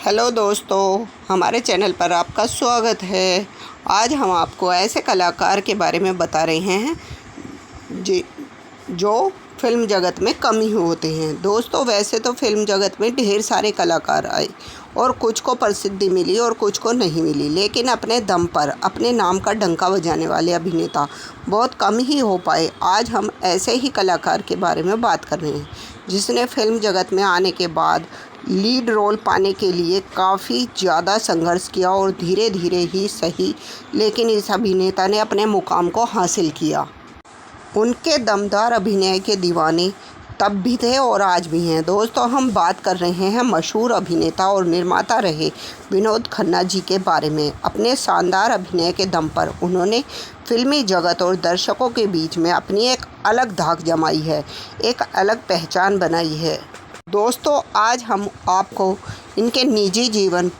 Hello दोस्तों, हमारे channel पर आपका स्वागत है। आज हम आपको ऐसे कलाकार के बारे में बता रहे हैं जो फिल्म जगत में कम ही होते हैं। दोस्तों, वैसे तो फिल्म जगत में ढेर सारे कलाकार आए और कुछ को प्रसिद्धि मिली और कुछ को नहीं मिली, लेकिन अपने दम पर अपने नाम का डंका बजाने वाले अभिनेता बहुत कम ही हो पाए। आज हम ऐसे ही कलाकार के बारे में बात कर रहे हैं जिसने फिल्म जगत में आने के बाद लीड रोल पाने के लिए काफ़ी ज़्यादा संघर्ष किया और धीरे धीरे ही सही, लेकिन इस अभिनेता ने अपने मुकाम को हासिल किया। उनके दमदार अभिनय के दीवाने तब भी थे और आज भी हैं। दोस्तों, हम बात कर रहे हैं मशहूर अभिनेता और निर्माता रहे विनोद खन्ना जी के बारे में। अपने शानदार अभिनय के दम पर उन्होंने फिल्मी जगत और दर्शकों के बीच में अपनी एक अलग धाक जमाई है, एक अलग पहचान बनाई है। दोस्तों, आज हम आपको इनके निजी जीवन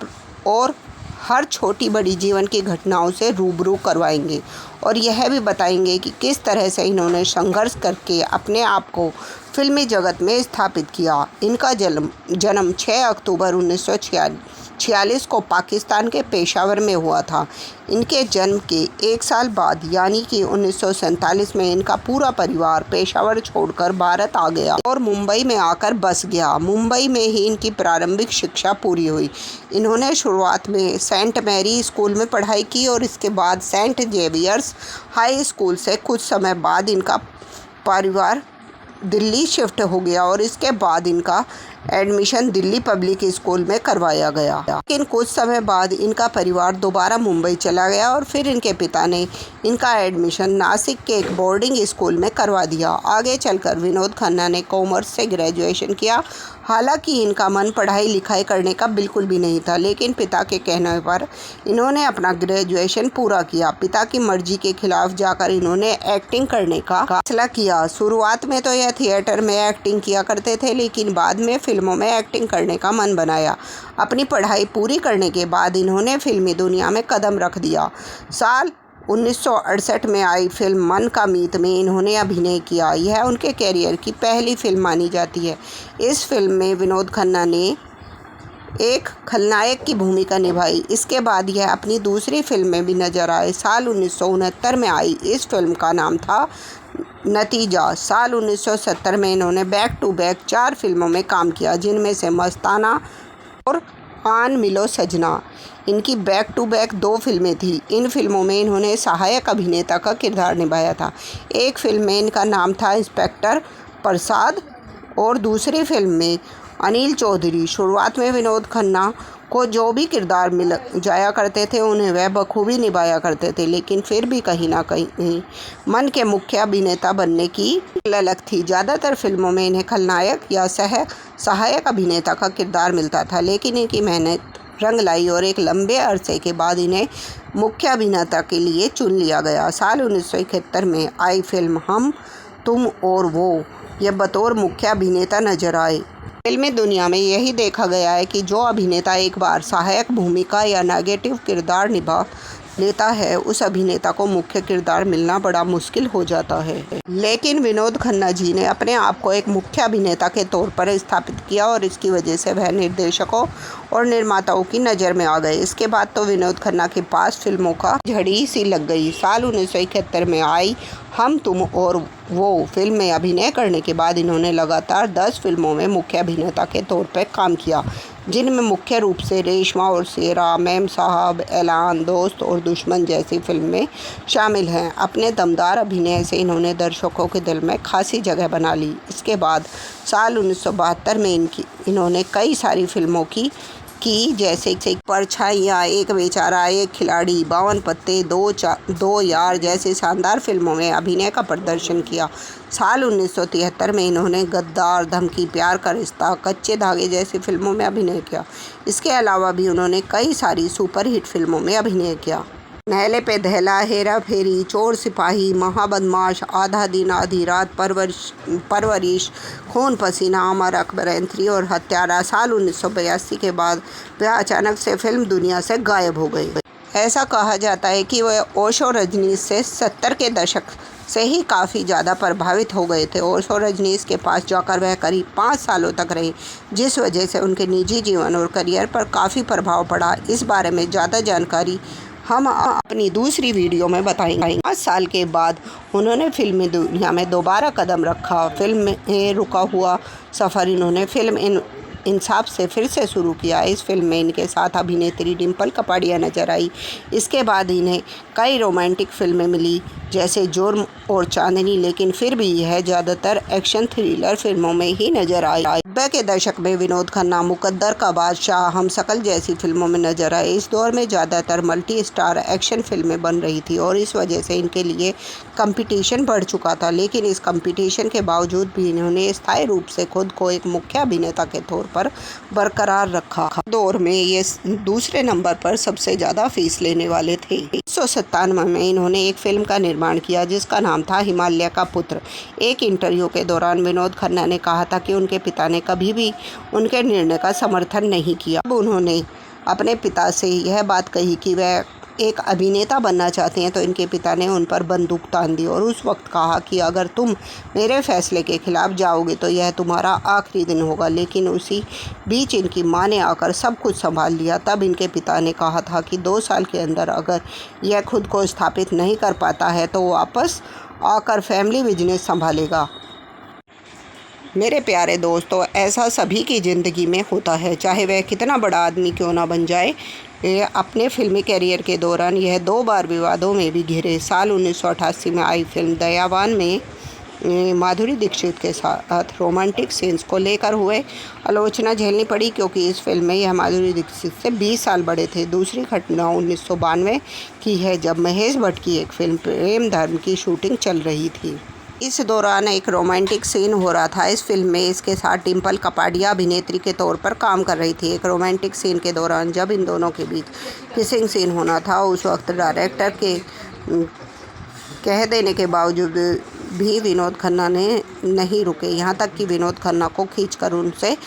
और हर छोटी बड़ी जीवन की घटनाओं से रूबरू करवाएंगे और यह भी बताएंगे कि किस तरह से इन्होंने संघर्ष करके अपने आप को फिल्मी जगत में स्थापित किया। इनका जन्म 6 अक्टूबर 1946 को पाकिस्तान के पेशावर में हुआ था। इनके जन्म के एक साल बाद यानी कि 1947 में इनका पूरा परिवार पेशावर छोड़कर भारत आ गया और मुंबई में आकर बस गया। मुंबई में ही इनकी प्रारंभिक शिक्षा पूरी हुई। इन्होंने शुरुआत में सेंट मैरी स्कूल में पढ़ाई की और इसके बाद सेंट जेवियर्स हाई स्कूल से कुछ समय बाद इनका परिवार दिल्ली शिफ्ट हो गया और इसके बाद इनका एडमिशन दिल्ली पब्लिक स्कूल में करवाया गया। लेकिन कुछ समय बाद इनका परिवार दोबारा मुंबई चला गया और फिर इनके पिता ने इनका एडमिशन नासिक के एक बोर्डिंग स्कूल में करवा दिया। आगे चलकर विनोद खन्ना ने कॉमर्स से ग्रेजुएशन किया। हालांकि इनका मन पढ़ाई लिखाई करने का बिल्कुल भी नहीं था, लेकिन पिता के कहने पर इन्होंने अपना ग्रेजुएशन पूरा किया। पिता की मर्जी के खिलाफ जाकर इन्होंने एक्टिंग करने का फैसला किया। शुरुआत में तो यह थिएटर में एक्टिंग किया करते थे, लेकिन बाद में फिल्मों में एक्टिंग करने का मन बनाया। अपनी पढ़ाई पूरी करने के बाद इन्होंने फिल्मी दुनिया में कदम रख दिया। साल 1968 में आई फिल्म मन का मीत में इन्होंने अभिनय किया। यह उनके कैरियर की पहली फिल्म मानी जाती है। इस फिल्म में विनोद खन्ना ने एक खलनायक की भूमिका निभाई। इसके बाद यह अपनी दूसरी फिल्म में भी नजर आए। साल 1969 में आई इस फिल्म का नाम था नतीजा। साल 1970 में इन्होंने बैक टू बैक 4 फिल्मों में काम किया, जिनमें से मस्ताना और आन मिलो सजना इनकी बैक टू बैक 2 फिल्में थी। इन फिल्मों में इन्होंने सहायक अभिनेता का किरदार निभाया था। एक फिल्म में इनका नाम था इंस्पेक्टर प्रसाद और दूसरी फिल्म में अनिल चौधरी। शुरुआत में विनोद खन्ना को जो भी किरदार मिल जाया करते थे उन्हें वह बखूबी निभाया करते थे, लेकिन फिर भी कहीं ना कहीं मन के मुख्य अभिनेता बनने की ललक थी। ज़्यादातर फिल्मों में इन्हें खलनायक या सहायक अभिनेता का किरदार मिलता था, लेकिन इनकी मेहनत रंग लाई और एक लंबे अरसे के बाद इन्हें मुख्य अभिनेता के लिए चुन लिया गया। साल 1971 में आई फिल्म हम तुम और वो ये बतौर मुख्य अभिनेता नजर आए। फिल्मी दुनिया में यही देखा गया है कि जो अभिनेता एक बार सहायक भूमिका या नेगेटिव किरदार निभा लेता है, उस अभिनेता को मुख्य किरदार मिलना बड़ा मुश्किल हो जाता है। लेकिन विनोद खन्ना जी ने अपने आप को एक मुख्य अभिनेता के तौर पर स्थापित किया और इसकी वजह से वह निर्देशकों और निर्माताओं की नज़र में आ गए। इसके बाद तो विनोद खन्ना के पास फिल्मों का झड़ी सी लग गई। साल 1971 में आई हम तुम और वो फिल्म में अभिनय करने के बाद इन्होंने लगातार 10 फिल्मों में मुख्य अभिनेता के तौर पर काम किया, जिनमें मुख्य रूप से रेशमा और शेरा, मेम साहब, ऐलान, दोस्त और दुश्मन जैसी फिल्में शामिल हैं। अपने दमदार अभिनय से इन्होंने दर्शकों के दिल में खासी जगह बना ली। इसके बाद साल 1972 में इन्होंने कई सारी फिल्मों की जैसे परछाइयाँ, एक बेचारा, एक खिलाड़ी, 52 पत्ते, दो यार जैसी शानदार फिल्मों में अभिनय का प्रदर्शन किया। साल 1973 में इन्होंने गद्दार, धमकी, प्यार का रिश्ता, कच्चे धागे जैसी फिल्मों में अभिनय किया। इसके अलावा भी उन्होंने कई सारी सुपरहिट फिल्मों में अभिनय किया। नहले पे दहला, हेरा फेरी, चोर सिपाही, महाबदमाश, आधा दिन आधी रात, परवरिश, खून पसीना, अमर अकबर एंथ्री और हत्यारा। साल 1982 के बाद वह अचानक से फिल्म दुनिया से गायब हो गई। ऐसा कहा जाता है कि वह ओशो रजनीश से 70 के दशक से ही काफ़ी ज़्यादा प्रभावित हो गए थे और रजनीश के पास जाकर वह करीब 5 सालों तक रहे, जिस वजह से उनके निजी जीवन और करियर पर काफ़ी प्रभाव पड़ा। इस बारे में ज़्यादा जानकारी हम अपनी दूसरी वीडियो में बताएंगे। 5 साल के बाद उन्होंने फिल्मी दुनिया में दोबारा कदम रखा। फिल्म में रुका हुआ सफ़र इन्होंने फिल्म इंसाफ से फिर से शुरू किया। इस फिल्म में इनके साथ अभिनेत्री डिम्पल कपाड़िया नजर आई। इसके बाद इन्हें कई रोमांटिक फिल्में मिली जैसे जुर्म और चांदनी, लेकिन फिर भी यह ज़्यादातर एक्शन थ्रिलर फिल्मों में ही नजर आई। 90 के दशक में विनोद खन्ना, मुकद्दर का बादशाह, हम शकल जैसी फिल्मों में नजर आए। इस दौर में ज़्यादातर मल्टी स्टार एक्शन फिल्में बन रही थी और इस वजह से इनके लिए कंपटीशन बढ़ चुका था, लेकिन इस कंपटीशन के बावजूद भी इन्होंने स्थायी रूप से खुद को एक मुख्य अभिनेता के तौर पर बरकरार रखा। दौर में ये दूसरे नंबर पर सबसे ज़्यादा फीस लेने वाले थे। 1997 में इन्होंने एक फिल्म का निर्माण किया जिसका नाम था हिमालय का पुत्र। एक इंटरव्यू के दौरान विनोद खन्ना ने कहा था कि उनके पिता ने कभी भी उनके निर्णय का समर्थन नहीं किया। अब उन्होंने अपने पिता से यह बात कही कि वह एक अभिनेता बनना चाहते हैं, तो इनके पिता ने उन पर बंदूक तान दी और उस वक्त कहा कि अगर तुम मेरे फैसले के खिलाफ जाओगे तो यह तुम्हारा आखिरी दिन होगा। लेकिन उसी बीच इनकी मां ने आकर सब कुछ संभाल लिया। तब इनके पिता ने कहा था कि 2 साल के अंदर अगर यह खुद को स्थापित नहीं कर पाता है तो वापस आकर फैमिली बिजनेस संभालेगा। मेरे प्यारे दोस्तों, ऐसा सभी की ज़िंदगी में होता है, चाहे वह कितना बड़ा आदमी क्यों ना बन जाए। अपने फिल्मी करियर के दौरान यह 2 बार विवादों में भी घिरे। साल 1988 में आई फिल्म दयावान में माधुरी दीक्षित के साथ रोमांटिक सीन्स को लेकर हुए आलोचना झेलनी पड़ी, क्योंकि इस फिल्म में यह माधुरी दीक्षित से 20 साल बड़े थे। दूसरी घटना 1992 की है, जब महेश भट्ट की एक फिल्म प्रेम धर्म की शूटिंग चल रही थी। इस दौरान एक रोमांटिक सीन हो रहा था। इस फिल्म में इसके साथ डिम्पल कपाड़िया अभिनेत्री के तौर पर काम कर रही थी। एक रोमांटिक सीन के दौरान जब इन दोनों के बीच किसिंग सीन होना था, उस वक्त डायरेक्टर के कह देने के बावजूद भी विनोद खन्ना ने नहीं रुके, यहाँ तक कि विनोद खन्ना को खींचकर उनसे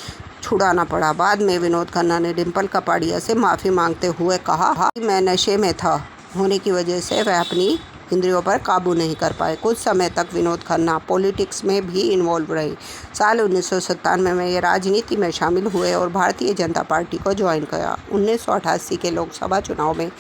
छुड़ाना पड़ा। बाद में विनोद खन्ना ने डिम्पल कपाड़िया से माफ़ी मांगते हुए कहा कि मैं नशे में था होने की वजह से वह अपनी इंद्रियों पर काबू नहीं कर पाए। कुछ समय तक विनोद खन्ना पॉलिटिक्स में भी इन्वॉल्व रहे। साल 1997 में ये राजनीति में शामिल हुए और भारतीय जनता पार्टी को ज्वाइन किया। 1988 के लोकसभा चुनाव में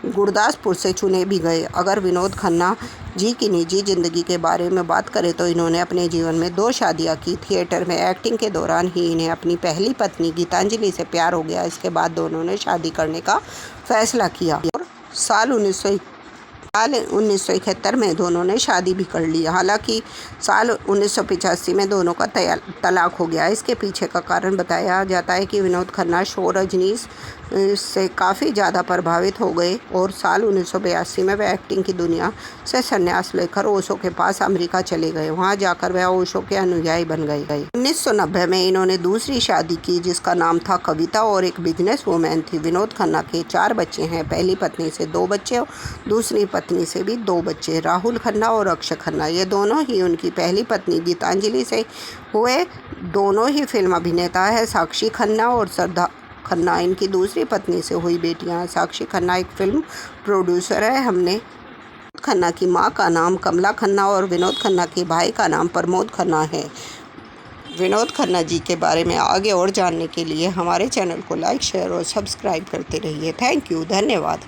गुरदासपुर से चुने भी गए। अगर विनोद खन्ना जी की निजी ज़िंदगी के बारे में बात करें तो इन्होंने अपने जीवन में 2 शादियाँ की। थिएटर में एक्टिंग के दौरान ही इन्हें अपनी पहली पत्नी गीतांजलि से प्यार हो गया। इसके बाद दोनों ने शादी करने का फैसला किया और साल 1971 में दोनों ने शादी भी कर ली। हालांकि साल 1985 में दोनों का तलाक हो गया। इसके पीछे का कारण बताया जाता है कि विनोद खन्ना शो रजनीश से काफ़ी ज़्यादा प्रभावित हो गए और साल 1982 में वह एक्टिंग की दुनिया से संन्यास लेकर ओशो के पास अमेरिका चले गए। वहां जाकर वह ओशो के अनुयायी बन गए। 1990 में इन्होंने दूसरी शादी की जिसका नाम था कविता और एक बिजनेस वूमेन थी। विनोद खन्ना के 4 बच्चे हैं। पहली पत्नी से 2 बच्चे, दूसरी पत्नी से भी 2 बच्चे, राहुल खन्ना और अक्षय खन्ना। ये दोनों ही उनकी पहली पत्नी गीतांजलि से हुए। दोनों ही फिल्म अभिनेता है। साक्षी खन्ना और श्रद्धा खन्ना इनकी दूसरी पत्नी से हुई बेटियां हैं। साक्षी खन्ना एक फिल्म प्रोड्यूसर है। हमने खन्ना की मां का नाम कमला खन्ना और विनोद खन्ना के भाई का नाम प्रमोद खन्ना है। विनोद खन्ना जी के बारे में आगे और जानने के लिए हमारे चैनल को लाइक, शेयर और सब्सक्राइब करते रहिए। थैंक यू, धन्यवाद।